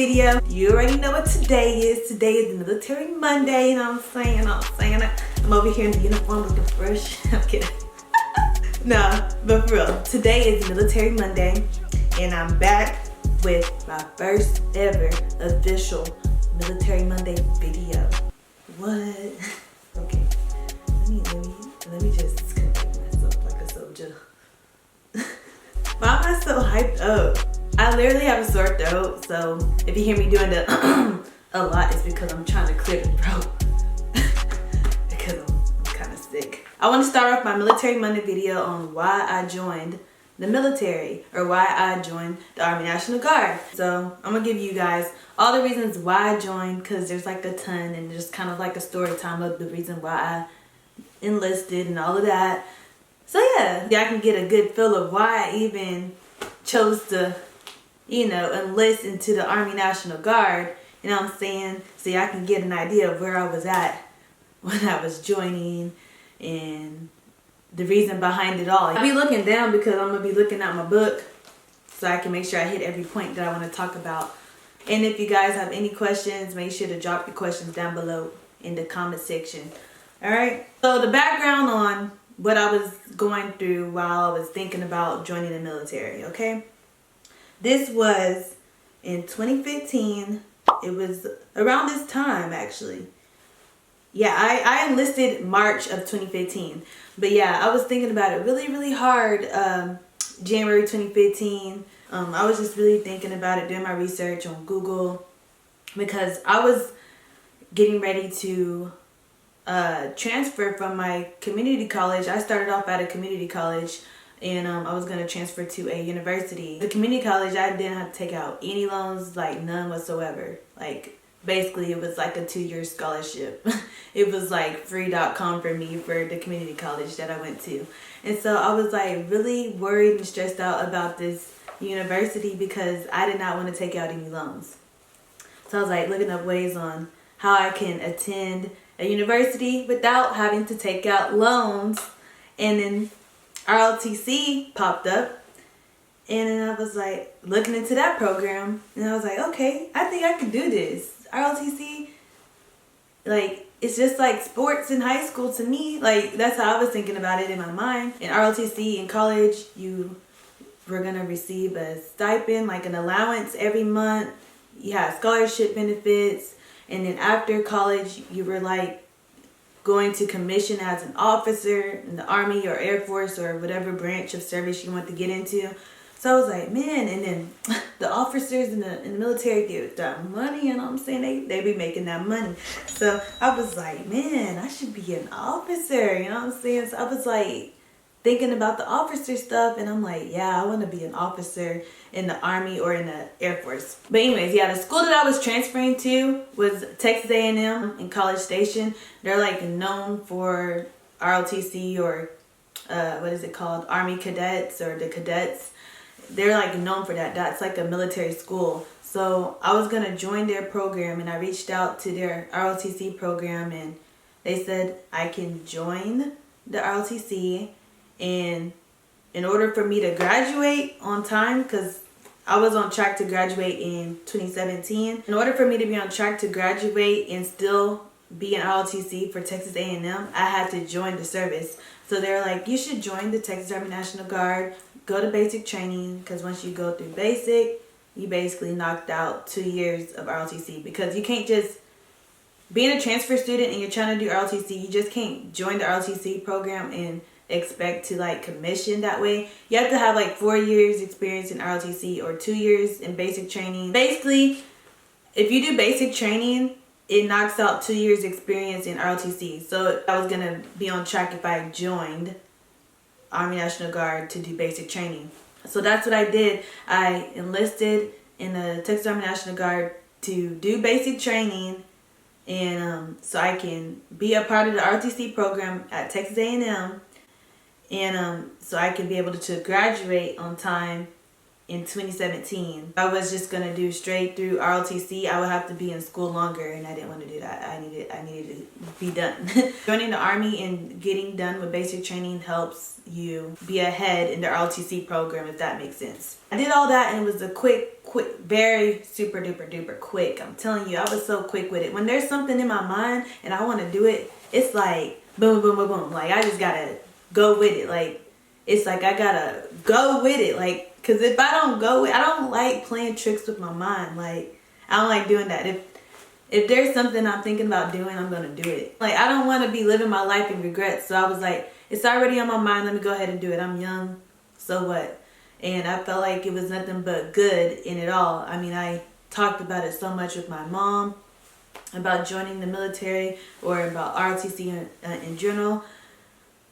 video. You already know what today is. Today is Military Monday, you know what I'm saying? I'm over here in the uniform looking fresh. I'm kidding. No, but for real, today is Military Monday, and I'm back with my first ever official Military Monday video. What? Okay, let me just conduct myself like a soldier. Why am I so hyped up? I literally have a sore throat, so if you hear me doing the a lot, it's because I'm trying to clear the throat. Because I'm kind of sick. I want to start off my Military Monday video on why I joined the military, or why I joined the Army National Guard. So I'm gonna give you guys all the reasons why I joined, because there's like a ton, and just kind of like a story time of the reason why I enlisted and all of that. So yeah, I can get a good feel of why I even chose to, you know, enlist into the Army National Guard. You know what I'm saying? So I can get an idea of where I was at when I was joining and the reason behind it all. I'll be looking down because I'm going to be looking at my book so I can make sure I hit every point that I want to talk about. And if you guys have any questions, make sure to drop your questions down below in the comment section. Alright? So the background on what I was going through while I was thinking about joining the military, okay? This was in 2015. It was around this time, actually. Yeah, I enlisted March of 2015. But yeah, I was thinking about it really hard January 2015. I was just really thinking about it, doing my research on Google, because I was getting ready to transfer from my community college. I started off at a community college, and I was going to transfer to a university. The community college, I didn't have to take out any loans, like none whatsoever. Like basically it was like a 2-year scholarship. It was like free.com for me for the community college that I went to. And so I was like really worried and stressed out about this university because I did not want to take out any loans. So I was like looking up ways on how I can attend a university without having to take out loans. And then ROTC popped up, and then I was like looking into that program, and I was like, okay, I think I can do this. ROTC, like, it's just like sports in high school to me. Like, that's how I was thinking about it in my mind. In ROTC in college, you were gonna receive a stipend, like an allowance every month. You had scholarship benefits, and then after college, you were like going to commission as an officer in the Army or Air Force or whatever branch of service you want to get into. So I was like, man, and then the officers in the military get that money, you know what I'm saying? They be making that money. So I was like, man, I should be an officer, you know what I'm saying? So I was like thinking about the officer stuff, and I'm like, yeah, I want to be an officer in the Army or in the Air Force. But anyways, yeah, the school that I was transferring to was Texas A&M in College Station. They're like known for ROTC, or what is it called? Army cadets, or the cadets. They're like known for that. That's like a military school. So I was going to join their program, and I reached out to their ROTC program, and they said I can join the ROTC. And in order for me to graduate on time, because I was on track to graduate in 2017. In order for me to be on track to graduate and still be an ROTC for Texas A&M, I had to join the service. So they're like, you should join the Texas Army National Guard, go to basic training, because once you go through basic, you basically knocked out 2 years of ROTC. Because you can't just, being a transfer student and you're trying to do ROTC, you just can't join the ROTC program and expect to like commission that way. You have to have like 4 years experience in ROTC or 2 years in basic training. Basically, if you do basic training, it knocks out 2 years experience in ROTC. So I was gonna be on track if I joined Army National Guard to do basic training. So that's what I did. I enlisted in the Texas Army National Guard to do basic training, and so I can be a part of the ROTC program at Texas A&M. And so I can be able to graduate on time in 2017. I was just gonna do straight through ROTC. I would have to be in school longer, and I didn't want to do that. I needed to be done. Joining the Army and getting done with basic training helps you be ahead in the ROTC program, if that makes sense. I did all that, and it was a quick, very super duper quick. I'm telling you, I was so quick with it. When there's something in my mind and I want to do it, it's like boom, boom, boom, boom. Like I just gotta go with it. Like it's like I gotta go with it. Like, cause if I don't go with, I don't like playing tricks with my mind. Like I don't like doing that. If there's something I'm thinking about doing, I'm gonna do it. Like I don't want to be living my life in regrets. So I was like, it's already on my mind. Let me go ahead and do it. I'm young, so what? And I felt like it was nothing but good in it all. I mean, I talked about it so much with my mom about joining the military or about ROTC in general.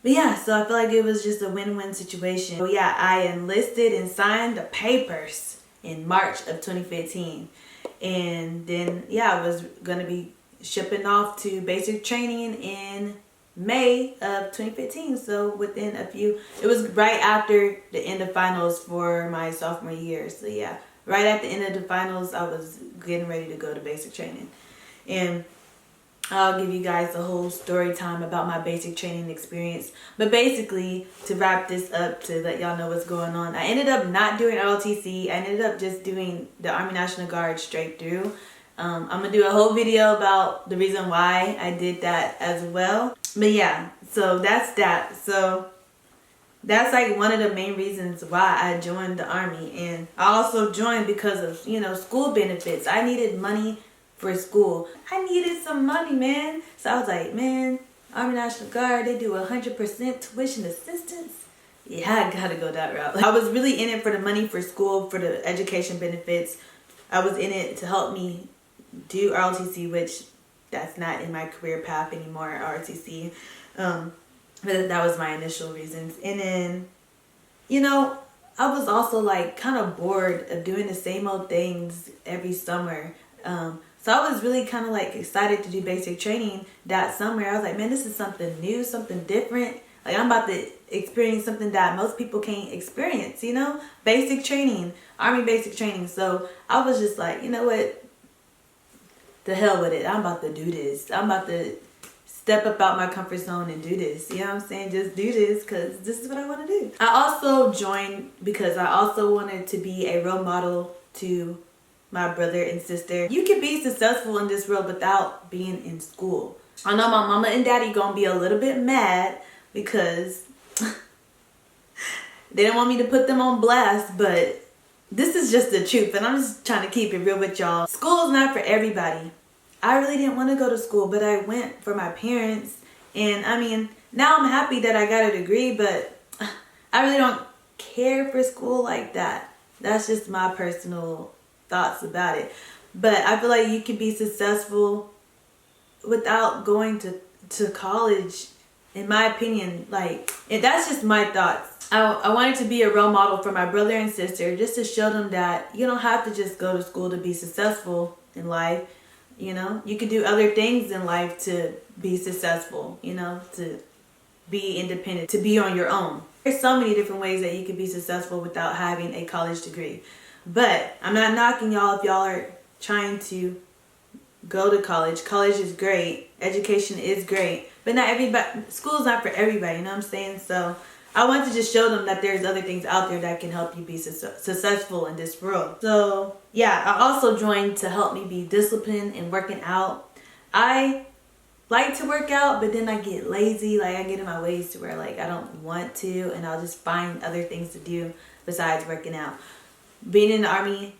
But yeah, so I feel like it was just a win-win situation. So yeah, I enlisted and signed the papers in March of 2015. And then, yeah, I was going to be shipping off to basic training in May of 2015. So within a few, it was right after the end of finals for my sophomore year. So yeah, right at the end of the finals, I was getting ready to go to basic training. And I'll give you guys a whole story time about my basic training experience. But basically, to wrap this up, to let y'all know what's going on, I ended up not doing ROTC. I ended up just doing the Army National Guard straight through. I'm going to do a whole video about the reason why I did that as well. But yeah, so that's that. So that's like one of the main reasons why I joined the Army. And I also joined because of, you know, school benefits. I needed money for school. I needed some money, man. So I was like, man, Army National Guard, they do 100% tuition assistance. Yeah, I gotta go that route. I was really in it for the money for school, for the education benefits. I was in it to help me do ROTC, which that's not in my career path anymore, ROTC. But that was my initial reasons. And then, you know, I was also like kind of bored of doing the same old things every summer. So I was really kind of like excited to do basic training that summer. I was like, man, this is something new, something different. Like I'm about to experience something that most people can't experience, you know? Basic training, Army basic training. So I was just like, you know what? The hell with it. I'm about to do this. I'm about to step up out my comfort zone and do this. You know what I'm saying? Just do this because this is what I want to do. I also joined because I also wanted to be a role model to my brother and sister. You can be successful in this world without being in school. I know my mama and daddy gonna be a little bit mad because they don't want me to put them on blast, but this is just the truth, and I'm just trying to keep it real with y'all. School is not for everybody. I really didn't want to go to school, but I went for my parents, and I mean, now I'm happy that I got a degree, but I really don't care for school like that. That's just my personal thoughts about it. But I feel like you can be successful without going to college, in my opinion. Like, and that's just my thoughts. I wanted to be a role model for my brother and sister, just to show them that you don't have to just go to school to be successful in life. You know, you can do other things in life to be successful, you know, to be independent, to be on your own. There's so many different ways that you can be successful without having a college degree. But I'm not knocking y'all if y'all are trying to go to college. College is great. Education is great. But not everybody, school's not for everybody, you know what I'm saying? So I want to just show them that there's other things out there that can help you be successful in this world. So yeah, I also joined to help me be disciplined and working out. I like to work out, but then I get lazy. Like I get in my ways to where like I don't want to, and I'll just find other things to do besides working out. Being in the Army,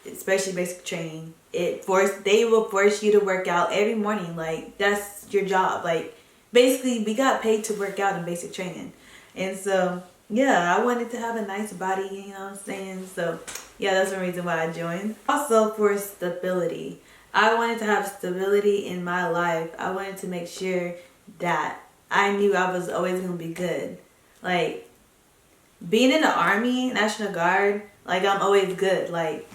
especially basic training, they will force you to work out every morning. Like that's your job. Like basically we got paid to work out in basic training. And so yeah, I wanted to have a nice body, you know what I'm saying? So yeah, that's one reason why I joined. Also for stability. I wanted to have stability in my life. I wanted to make sure that I knew I was always going to be good. Like being in the Army, National Guard, like I'm always good. Like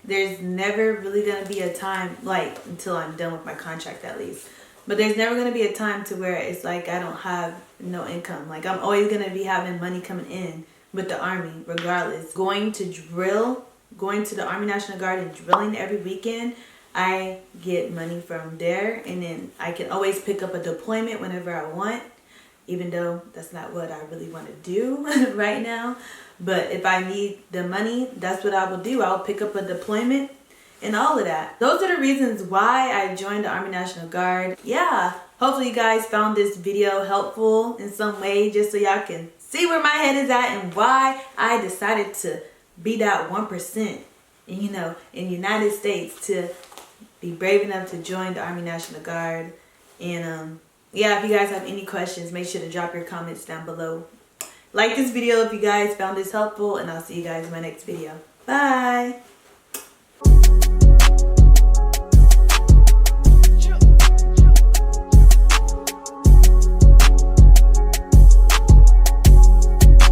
there's never really going to be a time, like until I'm done with my contract at least. But there's never going to be a time to where it's like I don't have no income. Like I'm always going to be having money coming in with the Army regardless. Going to the Army National Guard and drilling every weekend, I get money from there, and then I can always pick up a deployment whenever I want, even though that's not what I really want to do right now. But if I need the money, that's what I will do. I'll pick up a deployment and all of that. Those are the reasons why I joined the Army National Guard. Yeah, hopefully you guys found this video helpful in some way, just so y'all can see where my head is at and why I decided to be that 1%, in the United States, to be brave enough to join the Army National Guard. And yeah, if you guys have any questions, make sure to drop your comments down below. Like this video if you guys found this helpful, and I'll see you guys in my next video. Bye!